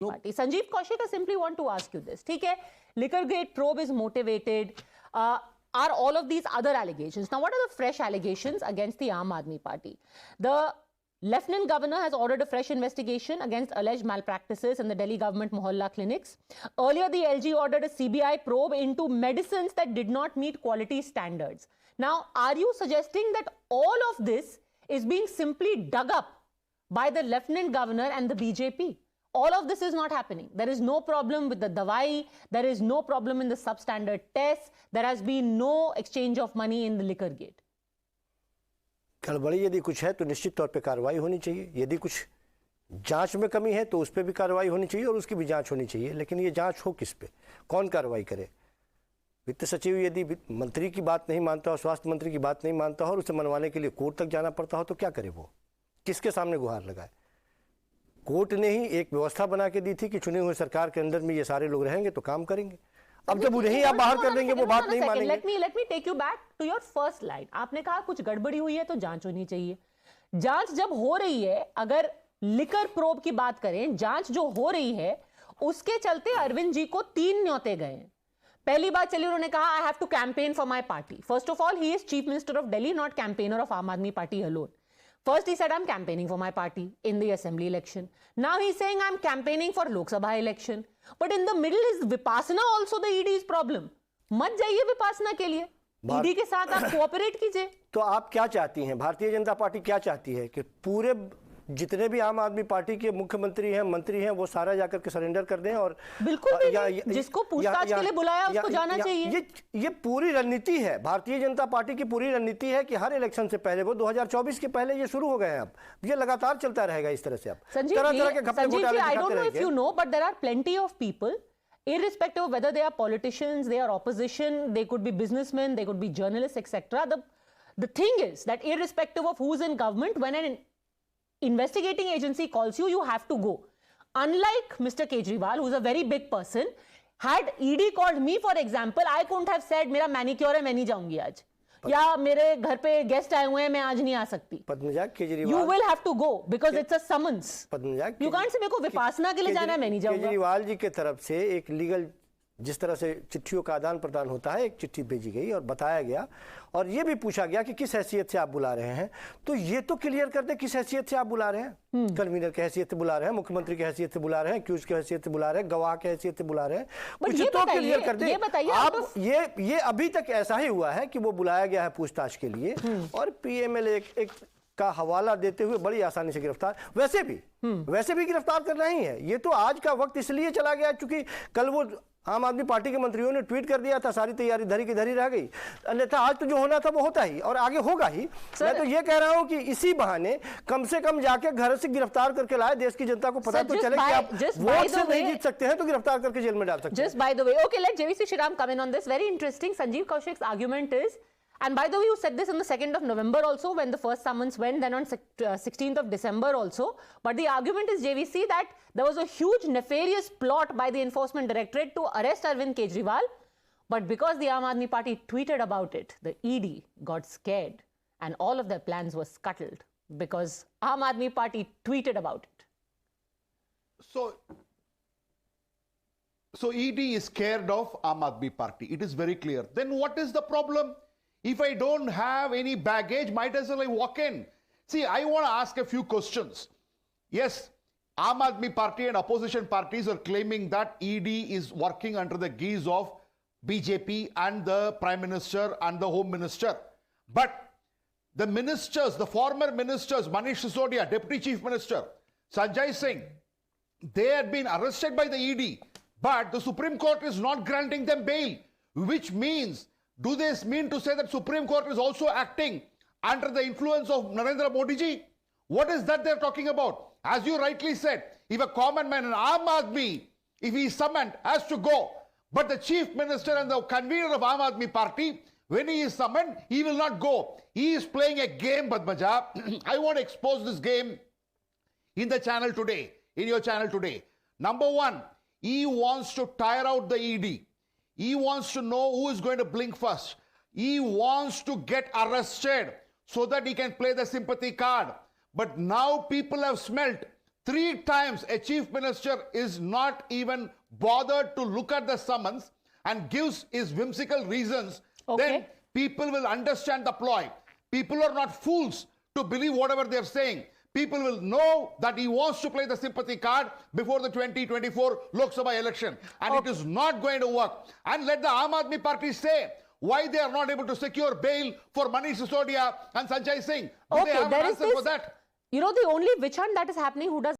party. Sanjeev Kaushik, I simply want to ask you this. ठीक है, Liquorgate probe is motivated. Are all of these other allegations? Now, what are the fresh allegations against the Aam Aadmi Party? The Lieutenant Governor has ordered a fresh investigation against alleged malpractices in the Delhi government Mohalla clinics. Earlier, the LG ordered a CBI probe into medicines that did not meet quality standards. Now, are you suggesting that all of this is being simply dug up by the Lieutenant Governor and the BJP? All of this is not happening. There is no problem with the dawai. There is no problem in the substandard tests. There has been no exchange of money in the Liquorgate. गड़बड़ी यदि कुछ है तो निश्चित तौर पे कार्रवाई होनी चाहिए। यदि कुछ जांच में कमी है तो उस पर भी कार्रवाई होनी चाहिए और उसकी भी जांच होनी चाहिए। लेकिन ये जांच हो किस पे, कौन कार्रवाई करे? वित्त सचिव यदि मंत्री की बात नहीं मानता हो, स्वास्थ्य मंत्री की बात नहीं मानता हो और उसे मनवाने के लिए कोर्ट तक जाना पड़ता हो तो क्या करे? वो किसके सामने गुहार लगाए? कोर्ट ने ही एक व्यवस्था बना के दी थी कि चुनी हुई सरकार के अंदर में ये सारे लोग रहेंगे तो काम करेंगे। अब जब उन्हें आप बाहर कर देंगे वो बात नहीं मानेंगे। Let me take you back to your first line. आपने कहा कुछ गड़बड़ी हुई है तो जांच होनी चाहिए। जांच जब हो रही है, अगर लिकर प्रोब की बात करें, जांच जो हो रही है उसके चलते अरविंद जी को 3 न्योते गए हैं। पहली बात चली, उन्होंने कहा I have to campaign for my party. First of all, he is chief minister of Delhi, not campaigner of Aam Aadmi Party alone. First, he said, I'm campaigning for my party in the assembly election. Now he's saying, I'm campaigning for Lok Sabha election. But in the middle is Vipassana also the ED's problem. मत जाइए विपासना के लिए, ED के साथ आप cooperate कीजिए। तो आप क्या चाहती हैं? भारतीय जनता पार्टी क्या चाहती है कि पूरे जितने भी आम आदमी पार्टी के मुख्यमंत्री हैं, मंत्री हैं, वो सारा जाकर के सरेंडर कर दें? और बिल्कुल जिसको पूछताछ के लिए बुलाया उसको जाना चाहिए। ये पूरी रणनीति है, भारतीय जनता पार्टी की पूरी रणनीति है कि हर इलेक्शन से पहले, वो 2024 के पहले ये शुरू हो गए हैं। अब ये लगातार चलता रहेगा इस तरह से। अब तरह तरह के घपले घोटाले I don't know if you know, but there are plenty of people, irrespective of whether they are politicians, they are opposition, they could be businessmen, they could be journalists, etc. The thing is that irrespective of who's in government, when an investigating agency calls you, you have to go. Unlike Mr. Kejriwal, who's a very big person, had ED called me, for example, I couldn't have said, मेरा manicure है, मैं नहीं जाऊंगी आज, या मेरे घर पे गेस्ट आए हुए हैं, मैं आज नहीं आ सकती. Padmaja Kejriwal, you will have to go because it's a summons. Padmaja, you can't say मेरे को विपासना के लिए जाना है, मैं नहीं जाऊंगा. केजरीवाल जी के तरफ से एक लीगल, जिस तरह से चिट्ठियों का आदान प्रदान होता है, एक चिट्ठी भेजी गई और बताया गया और ये भी पूछा गया कि किस हैसियत से आप बुला रहे हैं। तो ये तो क्लियर कर दे किस हैसियत से आप बुला रहे हैं। कन्वीनर की हैसियत से बुला रहे हैं, मुख्यमंत्री की हैसियत से बुला रहे हैं, क्यूज की हैसियत से बुला रहे हैं, गवाह की हैसियत से बुला रहे हैं। कुछ तो क्लियर कर दे। आप ये अभी तक ऐसा ही हुआ है कि वो बुलाया गया है पूछताछ के लिए और पीएमएलए एक का हवाला देते हुए बड़ी आसानी से गिरफ्तार। वैसे भी गिरफ्तार करना ही है। ये तो आज का वक्त इसलिए चला गया क्योंकि कल वो आम आदमी पार्टी के मंत्रियों ने ट्वीट कर दिया था, सारी तैयारी धरी की धरी रह गई। अन्यथा आज तो जो होना था वो होता ही और आगे होगा ही। मैं तो ये कह रहा हूं कि इसी बहाने कम से कम जाके घर से गिरफ्तार करके लाए, देश की जनता को पता तो चले कि आप वोट से नहीं जीत सकते हैं तो गिरफ्तार करके जेल में डाल सकते हैं। Just by the way, okay, let JVC Shriram come in on this. Very interesting. Sanjeev Kaushik's argument is, and by the way, you said this on the 2nd of November also when the first summons went, then on 16th of December also. But the argument is, JVC, that there was a huge nefarious plot by the Enforcement Directorate to arrest Arvind Kejriwal. But because the Aam Aadmi Party tweeted about it, the ED got scared and all of their plans were scuttled because Aam Aadmi Party tweeted about it. So ED is scared of Aam Aadmi Party. It is very clear. Then what is the problem? If I don't have any baggage, might as well I walk in. See, I want to ask a few questions. Yes, Aam Aadmi Party and opposition parties are claiming that ED is working under the guise of BJP and the Prime Minister and the Home Minister. But the ministers, the former ministers, Manish Sisodia, Deputy Chief Minister, Sanjay Singh, they had been arrested by the ED, but the Supreme Court is not granting them bail, which means, do they mean to say that Supreme Court is also acting under the influence of Narendra Modi ji? What is that they're talking about? As you rightly said, if a common man, an Aam Aadmi, if he is summoned, has to go. But the chief minister and the convener of Aam Aadmi Party, when he is summoned, he will not go. He is playing a game, Padmaja. I want to expose this game in the channel today, in your channel today. Number one, he wants to tire out the ED. He wants to know who is going to blink first. He wants to get arrested so that he can play the sympathy card. But now people have smelt 3 times a chief minister is not even bothered to look at the summons and gives his whimsical reasons, Okay. then people will understand the ploy. People are not fools to believe whatever they're saying. People will know that he wants to play the sympathy card before the 2024 Lok Sabha election. And it is not going to work. And let the Aam Aadmi Party say why they are not able to secure bail for Manish Sisodia and Sanjay Singh. Do they have an there is answer this, for that? you know, the only witch hunt that is happening, who does